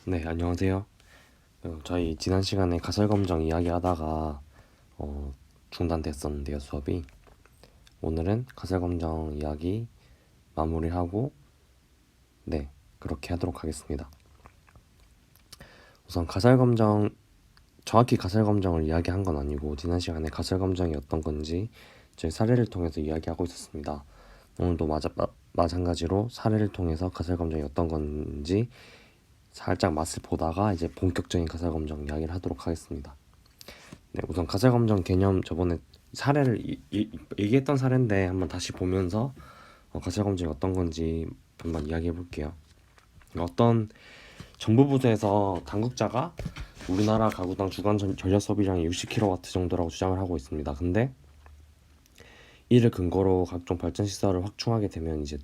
네, 안녕하세요. 저희 지난 시간에 가설검정 이야기하다가 중단됐었는데요, 수업이. 오늘은 가설검정 이야기 마무리하고, 네, 그렇게 하도록 하겠습니다. 우선 가설검정, 정확히 가설검정을 이야기한 건 아니고, 지난 시간에 가설검정이 어떤 건지 저희 사례를 통해서 이야기하고 있었습니다. 오늘도 마찬가지로 사례를 통해서 가설검정이 어떤 건지 살짝 맛을 보다가 이제 본격적인 가설검정 이야기를 하도록 하겠습니다. 네, 우선 가설검정 개념 저번에 사례를 얘기했던 사례인데 한번 다시 보면서 가설검정이 어떤 건지 한번 이야기해 볼게요. 어떤 정부 부서에서 당국자가 우리나라 가구당 주간 전력 소비량이 60kW 정도라고 주장을 하고 있습니다. 근데 이를 근거로 각종 발전 시설을 확충하게 되면 이제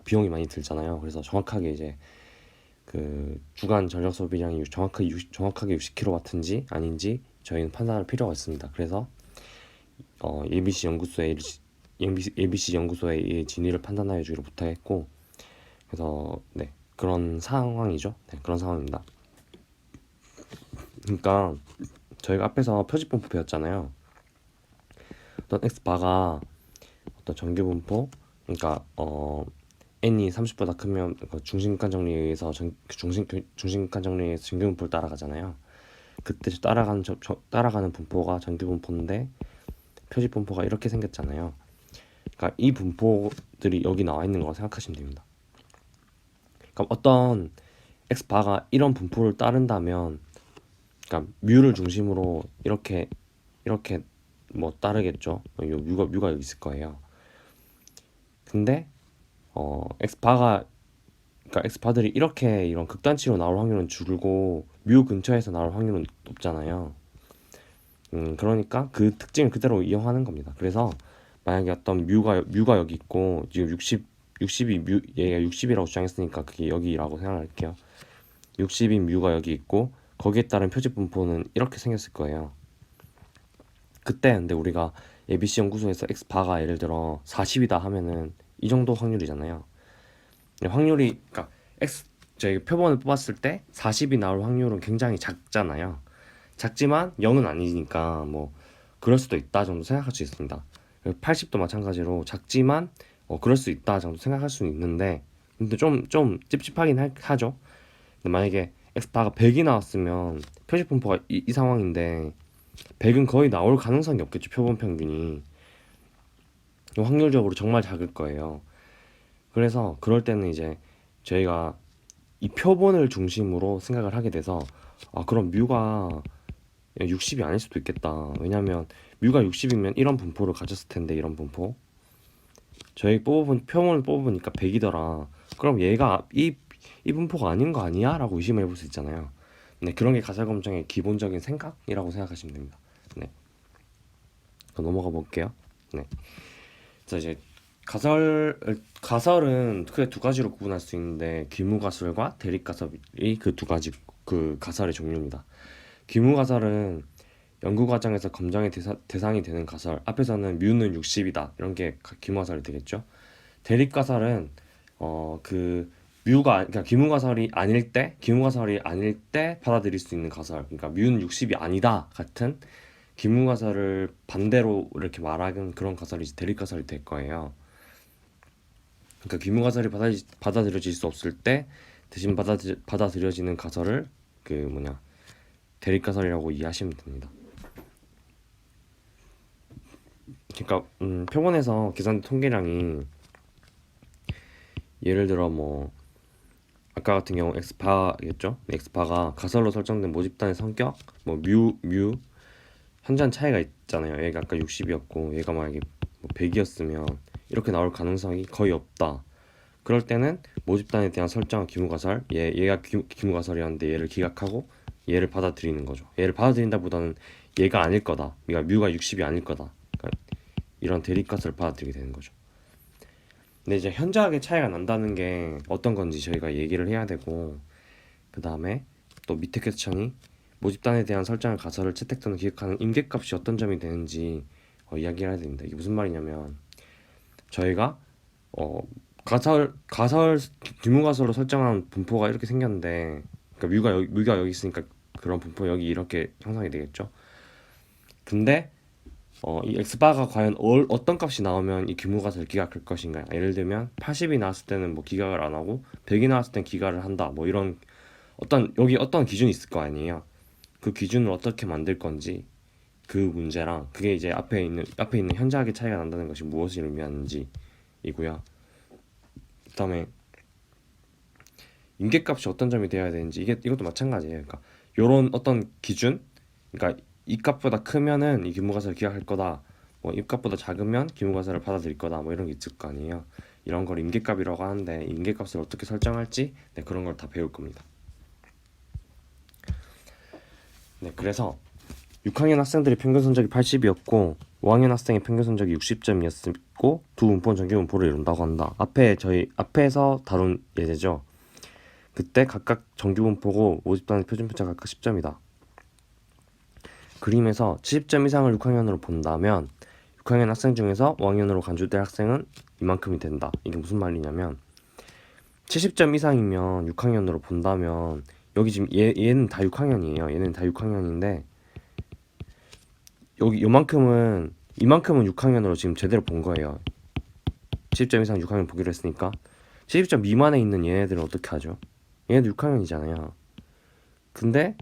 비용이 많이 들잖아요. 그래서 정확하게 이제 그 주간 전력 소비량이 정확하게 60kW인지 아닌지 저희는 판단할 필요가 있습니다. 그래서 ABC 연구소의 진위를 판단하여 주기로 부탁했고, 그래서 네, 그런 상황이죠. 네, 그런 상황입니다. 그러니까 저희가 앞에서 표집분포 배웠잖아요. 어떤 x바가 어떤 전기분포, 그러니까 n이 30보다 크면 중심간 정리에 의해서 중심간 정리에 의해서 전기분포를 따라가잖아요. 그때 따라가는 분포가 전기분포인데 표집분포가 이렇게 생겼잖아요. 그러니까 이 분포들이 여기 나와 있는 거라고 생각하시면 됩니다. 그러니까 어떤 x바가 이런 분포를 따른다면, 그러니까 뮤를 중심으로 이렇게 뭐 따르겠죠. 요 뮤가 여기 있을 거예요. 근데 x바가, 그러니까 x바들이 이렇게 이런 극단치로 나올 확률은 줄고 뮤 근처에서 나올 확률은 높잖아요. 그러니까 그 특징을 그대로 이용하는 겁니다. 그래서 만약에 어떤 뮤가 여기 있고 지금 60이 얘가 60이라고 주장했으니까 그게 여기라고 생각할게요. 60인 뮤가 여기 있고 거기에 따른 표집 분포는 이렇게 생겼을 거예요. 그때 근데 우리가 ABC 연구소에서 x바가 예를 들어 40이다 하면은 이 정도 확률이잖아요. 그러니까 저희 표본을 뽑았을 때 40이 나올 확률은 굉장히 작잖아요. 작지만 0은 아니니까 뭐 그럴 수도 있다 정도 생각할 수 있습니다. 80도 마찬가지로 작지만 그럴 수 있다 정도 생각할 수는 있는데, 근데 좀 찝찝하긴 하죠. 근데 만약에 엑스파가 100이 나왔으면 표식 분포가 이 상황인데 100은 거의 나올 가능성이 없겠죠. 표본 평균이 확률적으로 정말 작을 거예요. 그래서 그럴 때는 이제 저희가 이 표본을 중심으로 생각을 하게 돼서, 그럼 뮤가 60이 아닐 수도 있겠다. 왜냐면 뮤가 60이면 이런 분포를 가졌을 텐데, 이런 분포. 저희 표본을 뽑아보니까 100이더라. 그럼 얘가 이 분포가 아닌 거 아니야? 라고 의심을 해볼 수 있잖아요. 네, 그런 게 가설 검정의 기본적인 생각이라고 생각하시면 됩니다. 네, 그럼 넘어가 볼게요. 네, 자 이제 가설은 크게 두 가지로 구분할 수 있는데 귀무가설과 대립가설이 그 두 가지 그 가설의 종류입니다. 귀무가설은 연구 과정에서 검정의 대상이 되는 가설, 앞에서는 뮤는 60이다 이런 게 귀무가설이 되겠죠. 대립가설은 그 그러니까 귀무가설이 아닐 때 받아들일 수 있는 가설, 그러니까 뮤는 60이 아니다 같은 귀무가설을 반대로 이렇게 말하는 그런 가설이 이제 대립가설이 될 거예요. 그러니까 귀무가설이 받아들여질 수 없을 때 대신 받아들여지는 가설을 대립가설이라고 이해하시면 됩니다. 그러니까 표본에서 계산된 통계량이 예를 들어 뭐 아까 같은 경우 엑스파겠죠? 엑스파가 가설로 설정된 모집단의 성격, 뭐 뮤 현저한 차이가 있잖아요. 얘가 아까 60이었고 얘가 만약에 뭐 100이었으면 이렇게 나올 가능성이 거의 없다. 그럴 때는 모집단에 대한 설정한 기무가설, 얘가 기무가설이었는데 얘를 기각하고 얘를 받아들이는 거죠. 얘를 받아들인다보다는 얘가 아닐 거다. 그러니까 뮤가 60이 아닐 거다. 그러니까 이런 대립가설을 받아들이게 되는 거죠. 근데 이제 현저하게 차이가 난다는 게 어떤 건지 저희가 얘기를 해야 되고, 그 다음에 또 밑에 퀘스천이 모집단에 대한 설정의 가설을 채택 또는 기획하는 임계값이 어떤 점이 되는지 이야기를 해야 됩니다. 이게 무슨 말이냐면 저희가 가설 기무가설로 설정한 분포가 이렇게 생겼는데 그러니까 뮤가 여기 있으니까 그런 분포 여기 이렇게 형성이 되겠죠. 근데 이 x바가 과연 어떤 값이 나오면 이 규모가설 기각할 것인가. 예를 들면 80이 나왔을 때는 뭐 기각을 안 하고 100이 나왔을 땐 기각을 한다. 뭐 이런 여기 어떤 기준이 있을 거 아니에요. 그 기준을 어떻게 만들 건지 그 문제랑 그게 이제 앞에 있는 현저하게 차이가 난다는 것이 무엇을 의미하는지이고요. 그다음에 임계값이 어떤 점이 되어야 되는지 이것도 마찬가지예요. 그러니까 요런 어떤 기준, 그러니까 이 값보다 크면은 이 규모가설을 기각할 거다. 뭐 이 값보다 작으면 규모가설을 받아들일 거다. 뭐 이런 게 있을 거 아니에요. 이런 걸 임계값이라고 하는데 임계값을 어떻게 설정할지 그런 걸 다 배울 겁니다. 그래서 6학년 학생들의 평균 성적이 80이었고 5학년 학생의 평균 성적이 60점이었고 두 분포는 정규 분포를 이룬다고 한다. 앞에서 다룬 예제죠. 그때 각각 정규 분포고 50단의 표준 편차 각각 10점이다. 그림에서 70점 이상을 6학년으로 본다면 6학년 학생 중에서 5학년으로 간주될 학생은 이만큼이 된다. 이게 무슨 말이냐면 70점 이상이면 6학년으로 본다면 여기 지금 얘는 다 6학년이에요. 얘는 다 6학년인데 여기 이만큼은 6학년으로 지금 제대로 본 거예요. 70점 이상 6학년 보기로 했으니까 70점 미만에 있는 얘네들은 어떻게 하죠? 얘네도 6학년이잖아요. 근데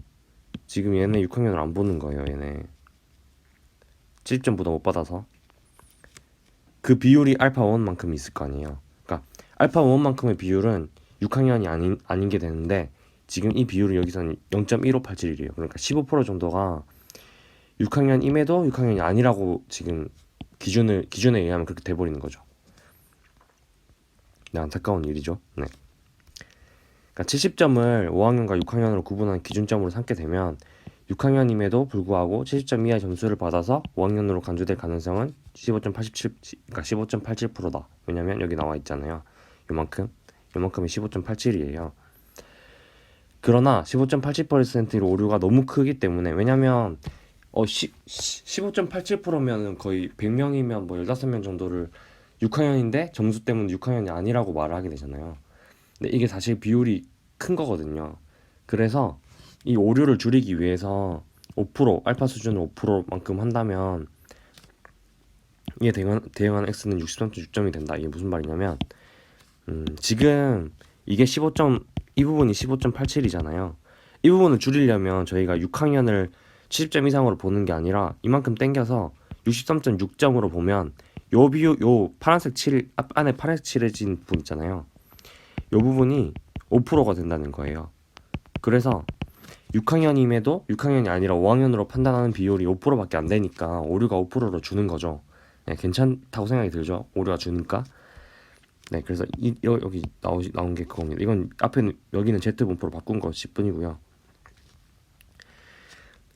지금 얘네 6학년을 안 보는 거예요. 얘네 70점보다 못 받아서 그 비율이 알파 1만큼 있을 거 아니에요. 그러니까 알파 1만큼의 비율은 6학년이 아닌 게 되는데 지금 이 비율은 여기서는 0.1587이래요. 그러니까 15% 정도가 6학년임에도 6학년이 아니라고 지금 기준에 의하면 그렇게 돼버리는 거죠. 안타까운 일이죠. 그러니까 70점을 5학년과 6학년으로 구분한 기준점으로 삼게 되면 6학년임에도 불구하고 70점 이하의 점수를 받아서 5학년으로 간주될 가능성은 15.87, 그러니까 15.87%다. 왜냐면 여기 나와 있잖아요. 요만큼이 15.87이에요. 그러나 15.87%의 오류가 너무 크기 때문에 왜냐면 15.87%면은 거의 100명이면 뭐 15명 정도를 6학년인데 점수 때문에 6학년이 아니라고 말을 하게 되잖아요. 근데 이게 사실 비율이 큰 거거든요. 그래서 이 오류를 줄이기 위해서 5% 알파 수준을 5%만큼 한다면 이에 대응하는 x는 63.6점이 된다. 이게 무슨 말이냐면 지금 이게 이 부분이 15.87이잖아요. 이 부분을 줄이려면 저희가 6학년을 70점 이상으로 보는 게 아니라 이만큼 땡겨서 63.6점으로 보면 요 비율, 요 파란색 안에 파란색 칠해진 부분 있잖아요. 요 부분이 5%가 된다는 거예요. 그래서 6학년임에도 6학년이 아니라 5학년으로 판단하는 비율이 5%밖에 안 되니까 오류가 5%로 주는 거죠. 괜찮다고 생각이 들죠. 오류가 주니까. 그래서 여기 나온 게 그겁니다. 이건 여기는 Z 분포로 바꾼 거 10분이고요.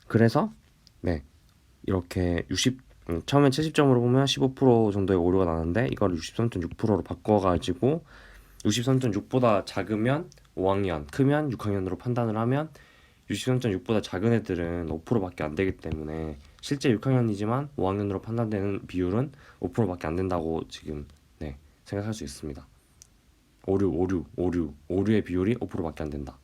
그래서 이렇게 처음엔 70점으로 보면 15% 정도의 오류가 나는데 이걸 63.6%로 바꿔가지고 63.6보다 작으면 5학년, 크면 6학년으로 판단을 하면 63.6보다 작은 애들은 5%밖에 안 되기 때문에 실제 6학년이지만 5학년으로 판단되는 비율은 5%밖에 안 된다고 지금 생각할 수 있습니다. 오류의 비율이 5%밖에 안 된다.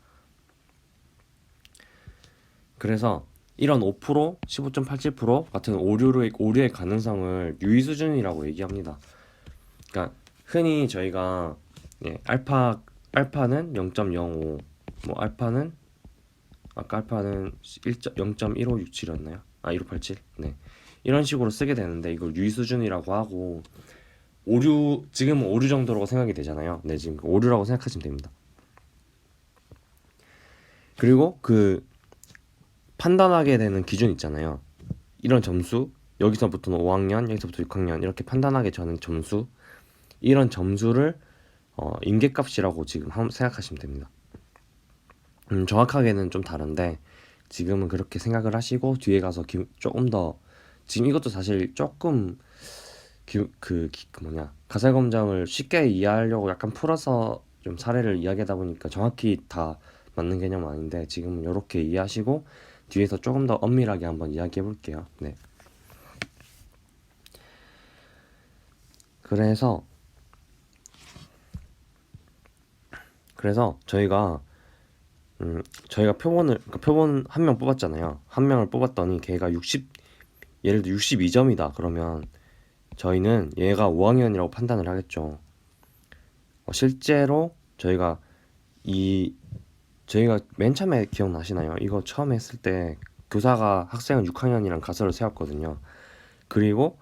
그래서 이런 5%, 15.87% 같은 오류의 가능성을 유의 수준이라고 얘기합니다. 그러니까 흔히 저희가 알파는 0.05, 뭐 알파는 0.1567이었나요? 1587. 이런 식으로 쓰게 되는데 이걸 유의 수준이라고 하고 지금은 오류 정도라고 생각이 되잖아요. 지금 오류라고 생각하시면 됩니다. 그리고 그 판단하게 되는 기준 있잖아요. 이런 점수, 여기서부터는 5학년, 여기서부터 6학년 이렇게 판단하게 되는 점수, 이런 점수를 임계값이라고 지금 생각하시면 됩니다. 정확하게는 좀 다른데 지금은 그렇게 생각을 하시고 뒤에 가서 조금 더 지금 이것도 사실 조금 가설 검정을 쉽게 이해하려고 약간 풀어서 좀 사례를 이야기하다 보니까 정확히 다 맞는 개념은 아닌데 지금은 이렇게 이해하시고 뒤에서 조금 더 엄밀하게 한번 이야기해 볼게요. 그래서 저희가 저희가 그러니까 표본 한 명 뽑았잖아요. 한 명을 뽑았더니 걔가 예를 들어 62점이다. 그러면 저희는 얘가 5학년이라고 판단을 하겠죠. 실제로 이 저희가 맨 처음에 기억나시나요? 이거 처음 했을 때 교사가 학생은 6학년이랑 가설을 세웠거든요. 그리고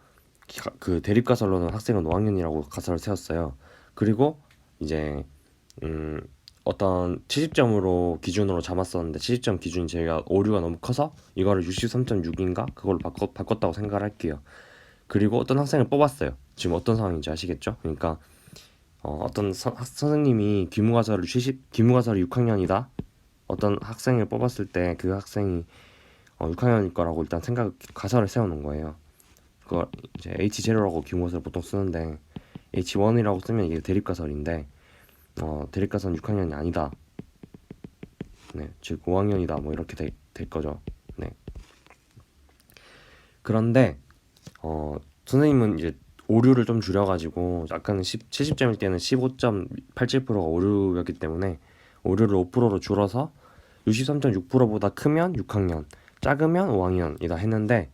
그 대립가설로는 학생은 5학년이라고 가설을 세웠어요. 그리고 이제 어떤 70점으로 기준으로 잡았었는데 70점 기준이 저희가 오류가 너무 커서 이거를 63.6인가 그걸로 바꿨다고 생각을 할게요. 그리고 어떤 학생을 뽑았어요. 지금 어떤 상황인지 아시겠죠? 그러니까 어떤 선생님이 규무가설이 6학년이다. 어떤 학생을 뽑았을 때 그 학생이 6학년일 거라고 일단 가설을 세워놓은 거예요. 그걸 이제 H0라고 규무가설을 보통 쓰는데 H1이라고 쓰면 이게 대립가설인데 대립가설은 6학년이 아니다. 네, 즉 5학년이다. 뭐 이렇게 될 거죠. 네. 그런데 선생님은 이제 오류를 좀 줄여가지고 아까는 70점일 때는 15.87%가 오류였기 때문에 오류를 5%로 줄어서 63.6%보다 크면 6학년, 작으면 5학년이다 했는데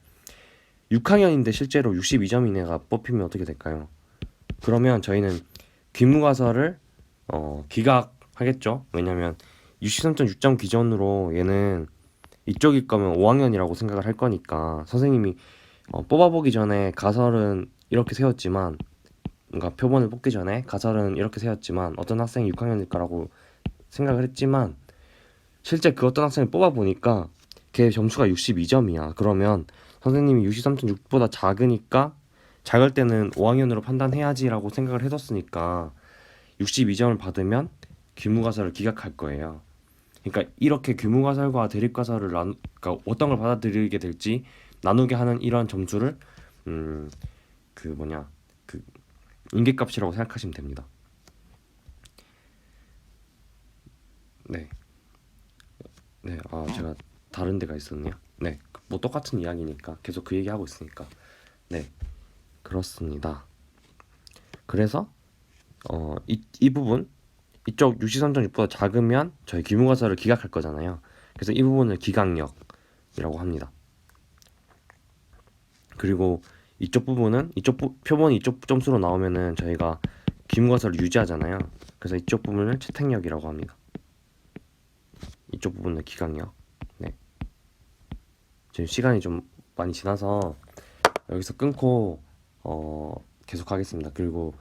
6학년인데 실제로 62점인 애가 뽑히면 어떻게 될까요? 그러면 저희는 귀무가설을 기각하겠죠. 왜냐면 63.6점 기준으로 얘는 이쪽일 거면 5학년이라고 생각을 할 거니까 선생님이 뽑아보기 전에 가설은 이렇게 세웠지만 그러니까 표본을 뽑기 전에 가설은 이렇게 세웠지만 어떤 학생이 6학년일 거라고 생각을 했지만 실제 그 어떤 학생을 뽑아보니까 걔 점수가 62점이야. 그러면 선생님이 63.6보다 작으니까 작을 때는 5학년으로 판단해야지라고 생각을 해뒀으니까 62점을 받으면 귀무가설을 기각할 거예요. 그러니까 이렇게 규무가설과 대립가설을 그러니까 어떤 걸 받아들이게 될지 나누게 하는 이러한 점수를 그 뭐냐 그 인계값이라고 생각하시면 됩니다. 네, 네, 제가 다른 데가 있었네요. 네, 뭐 똑같은 이야기니까 계속 그 얘기하고 있으니까. 네, 그렇습니다. 그래서 이 부분 이쪽 63.6보다 작으면 저희 귀무가설을 기각할 거잖아요. 그래서 이 부분을 기각력이라고 합니다. 그리고 이쪽 부분은 표본이 이쪽 점수로 나오면은 저희가 귀무가설을 유지하잖아요. 그래서 이쪽 부분을 채택력이라고 합니다. 이쪽 부분은 기각력. 네. 지금 시간이 좀 많이 지나서 여기서 끊고 계속 하겠습니다. 그리고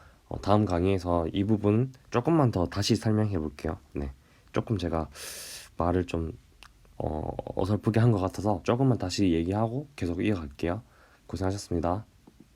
다음 강의에서 이 부분 조금만 더 다시 설명해 볼게요. 네. 조금 제가 말을 좀 어설프게 한 것 같아서 조금만 다시 얘기하고 계속 이어갈게요. 고생하셨습니다.